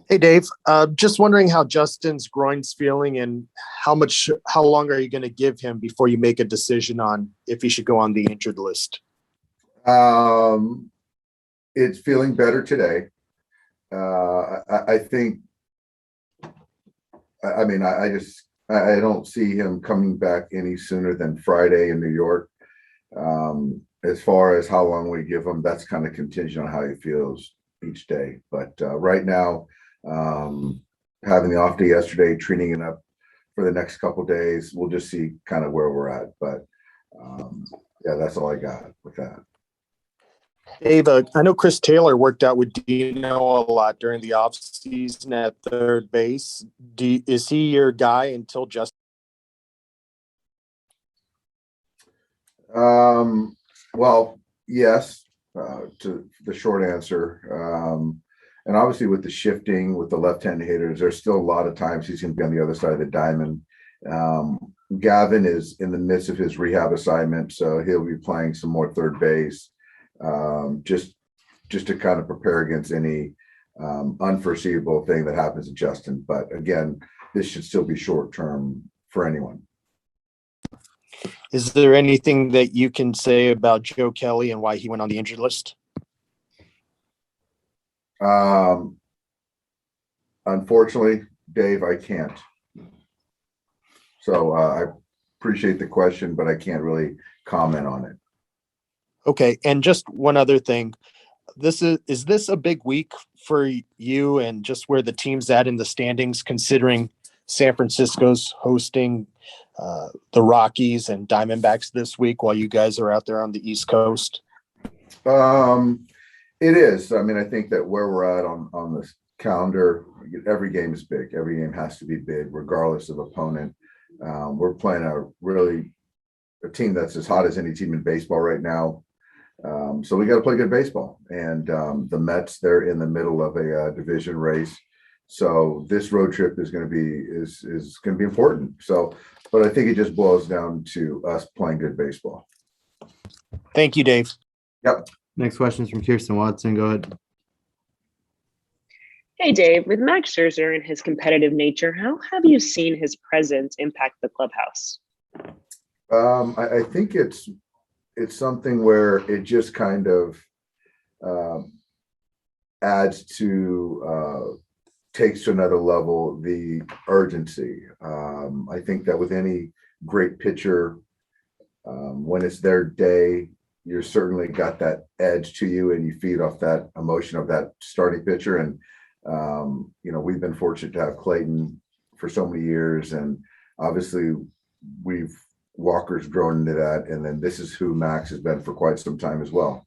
Hey, Dave. Just wondering how Justin's groin's feeling and how long are you going to give him before you make a decision on if he should go on the injured list? It's feeling better today. I think, I don't see him coming back any sooner than Friday in New York. As far as how long we give him, that's kind of contingent on how he feels each day. But right now, having the off day yesterday, treating it up for the next couple days, we'll just see kind of where we're at. But yeah, that's all I got with that. Dave, I know Chris Taylor worked out with Dino a lot during the offseason at third base. Is he your guy until Justin? Well, yes, to the short answer. And obviously with the shifting, with the left-handed hitters, there's still a lot of times he's going to be on the other side of the diamond. Gavin is in the midst of his rehab assignment, so he'll be playing some more third base, just to kind of prepare against any unforeseeable thing that happens to Justin. But again, this should still be short-term for anyone. Is there anything that you can say about Joe Kelly and why he went on the injured list? Unfortunately, Dave, I can't. So I appreciate the question, but I can't really comment on it. Okay, and just one other thing. Is this a big week for you and just where the team's at in the standings, considering San Francisco's hosting the Rockies and Diamondbacks this week while you guys are out there on the East Coast? It is. I mean, I think that where we're at on this calendar, every game is big. Every game has to be big, regardless of opponent. We're playing a team that's as hot as any team in baseball right now. So we got to play good baseball. And the Mets, they're in the middle of a division race. So this road trip is going to be important. So, but I think it just boils down to us playing good baseball. Thank you, Dave. Yep. Next question is from Kirsten Watson. Go ahead. Hey, Dave. With Max Scherzer and his competitive nature, how have you seen his presence impact the clubhouse? I think it's something where it just kind of adds to takes to another level the urgency. I think that with any great pitcher, when it's their day, you're certainly got that edge to you and you feed off that emotion of that starting pitcher. And we've been fortunate to have Clayton for so many years, and obviously Walker's grown into that, and then this is who Max has been for quite some time as well.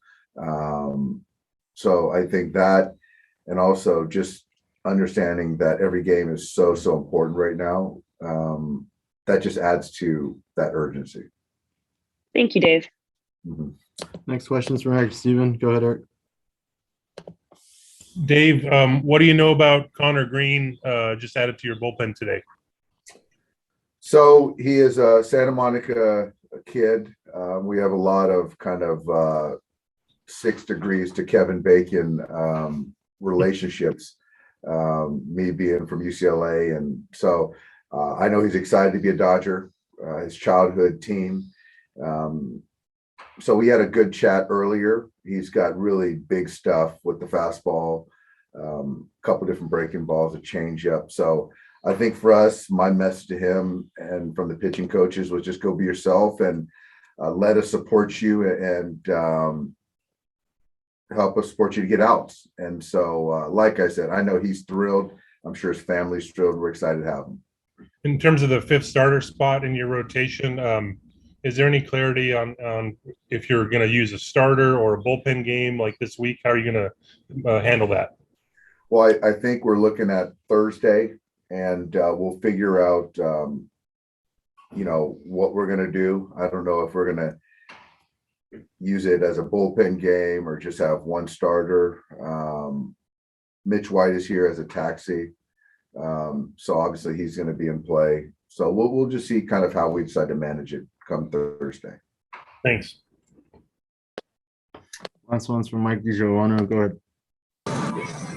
So I think that, and also just understanding that every game is so important right now, that just adds to that urgency. Thank you, Dave. Mm-hmm. Next question is from Eric Steven. Go ahead, Eric. Dave, what do you know about Connor Green, just added to your bullpen today? So he is a Santa Monica kid. We have a lot of kind of 6 degrees to Kevin Bacon relationships, me being from UCLA. And so I know he's excited to be a Dodger, his childhood team. So we had a good chat earlier. He's got really big stuff with the fastball, a couple different breaking balls, a changeup. So I think for us, my message to him and from the pitching coaches was just go be yourself and let us support you and help us support you to get outs. And so, like I said, I know he's thrilled. I'm sure his family's thrilled. We're excited to have him. In terms of the 5th starter spot in your rotation, is there any clarity on if you're going to use a starter or a bullpen game like this week? How are you going to handle that? Well, I think we're looking at Thursday, and we'll figure out, what we're going to do. I don't know if we're going to use it as a bullpen game or just have one starter. Mitch White is here as a taxi. So obviously he's going to be in play. So we'll just see kind of how we decide to manage it come Thursday. Thanks. Last one's from Mike DiGiovanni. Go ahead.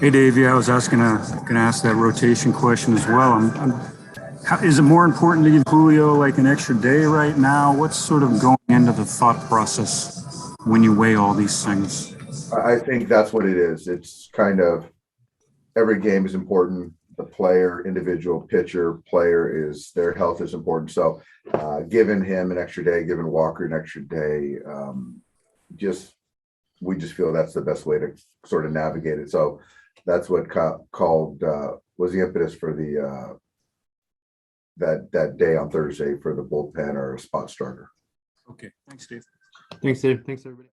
Hey, Dave. Yeah, I was gonna ask that rotation question as well. Is it more important to give Julio like an extra day right now? What's sort of going into the thought process when you weigh all these things? I think that's what it is. It's kind of every game is important. The player, individual pitcher, player is their health is important. So giving him an extra day, giving Walker an extra day, we just feel that's the best way to sort of navigate it. So that's what called was the impetus for the that day on Thursday for the bullpen or a spot starter. Okay, thanks, Dave. Thanks, Dave. Thanks, everybody.